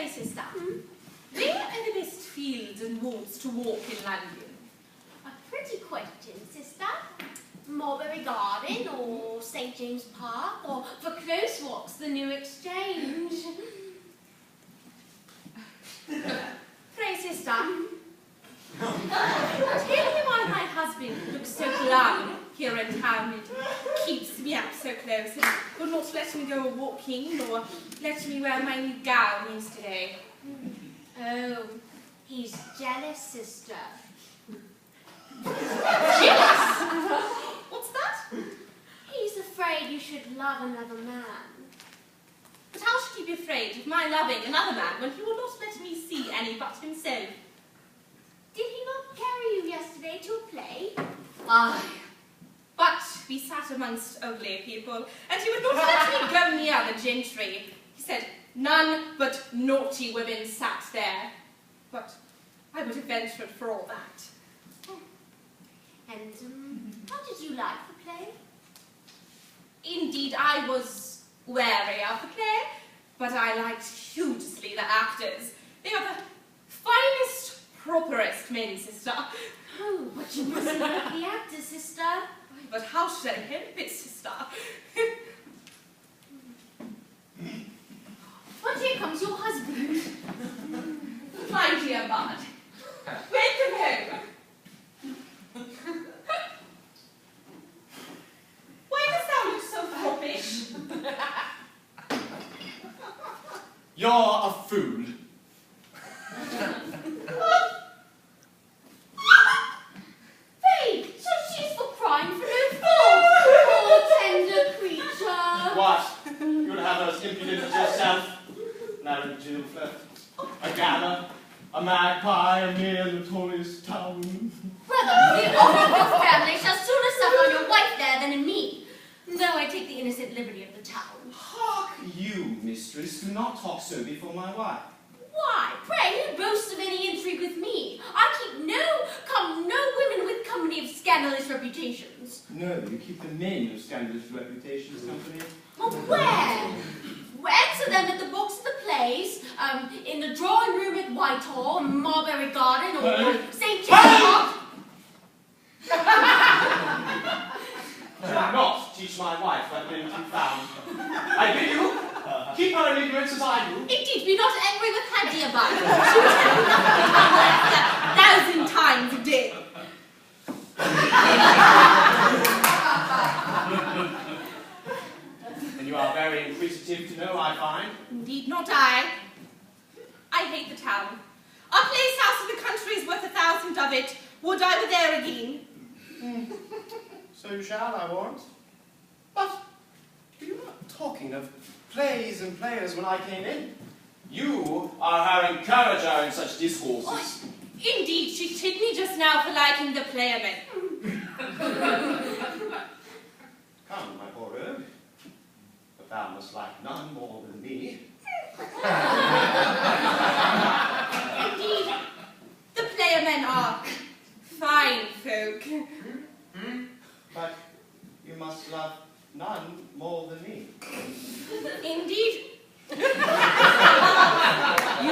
sister, where are the best fields and woods to walk in London? A pretty question, sister. Mulberry Garden, or St. James Park, or for close walks, the New Exchange. Pray, sister, tell me why my husband looks so glum here in town and keeps me up so close and would not let me go walking or let me wear my new gown yesterday. Oh, he's jealous, sister. Jealous? What's that? He's afraid you should love another man. But how should he be afraid of my loving another man when he will not let me see any but himself? Did he not carry you yesterday to a play? Aye. But we sat amongst ugly people, and he would not let me go near the gentry. He said none but naughty women sat there. But I would have ventured for all that. And how did you like the play? Indeed, I was wary of the play, but I liked hugely the actors. They are the finest, properest men, sister. Oh, but you mustn't like the actors, sister. But how should I help it, sister? But here comes your husband. My dear bud, welcome home. Why does thou look so foppish? You're a fool. Babe, so she's for crying for no fault. Poor tender creature. What? You'll have us impudent as yourself. Married to a gather, a magpie, a mere notorious town. Brother, the honour of your family shall sooner suffer on your wife there than in me, though I take the innocent liberty of the town. Hark you, mistress, do not talk so before my wife. Why, pray, who boasts of any intrigue with me? I keep no women with company of scandalous reputations. No, you keep the men of scandalous reputations company. Oh, where? Answer them at the books and the plays, in the drawing room at Whitehall, Mulberry Garden, or St. James Park. Do not teach my wife what men to be found. I bid you, keep her in ignorance as I do. Indeed, be not angry with her, dear bud. She will tell you nothing but 1,000 times a day. And you are very inquisitive to know, I find. Indeed, not I. I hate the town. Our place house in the country is worth 1,000 of it. Would I were there again? So you shall, I warrant. But you were not talking of plays and players when I came in. You are her encourager in such discourses. Oh, indeed, she chid me just now for liking the playermen. Come, my poor rogue. But thou must like none more than me. Indeed, the playermen are fine folk. But you must love none more than me. Indeed. You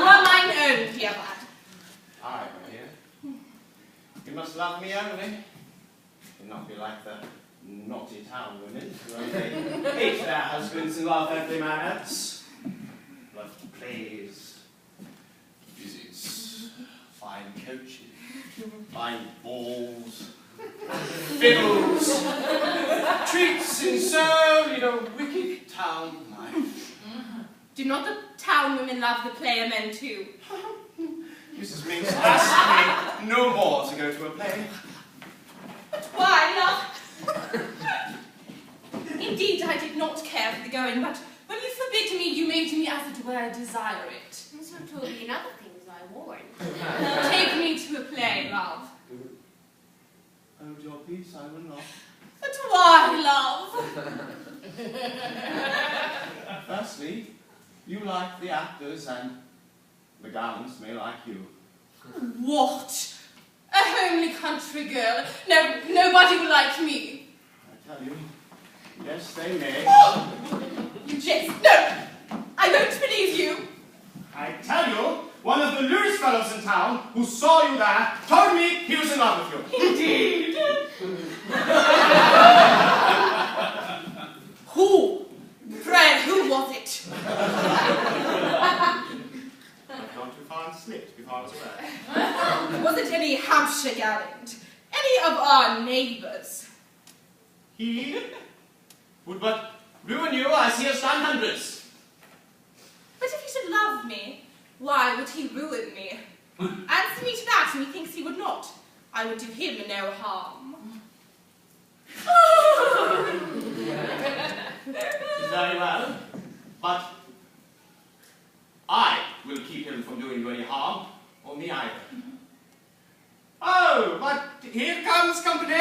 are mine own, dear bud. Aye, my dear. You must love me only. And not be like the naughty town women who only hate their husbands and love earthly manners. Love plays, visits, fine coaches, fine balls, fiddles, treats in so, wicked town life. Do not the town women love the playermen too? Mrs. Minks asked me no more to go to a play. But why, love? Indeed, I did not care for the going, but when you forbid me, you made me, as it were, desire it. And so too will be in other things, I warn. Take me to a play, love. Hold your peace, I will not. But why, love? Firstly, you like the actors and the gowns may like you. What? A homely country girl? No, nobody will like me. I tell you, yes, they may. Oh! You jest. No! I won't believe you. I tell you, who saw you there told me he was in love with you. Indeed. Who? Pray, who was it? I've gone too far and slipped before I was aware. Was it any Hampshire gallant? Any of our neighbours? He would but ruin you as he has done hundreds. But if he should love me, why would he ruin me? Answer me to that, and methinks he would not. I would do him no harm. Very well, but I will keep him from doing you any harm, or me either. Oh, but here comes company.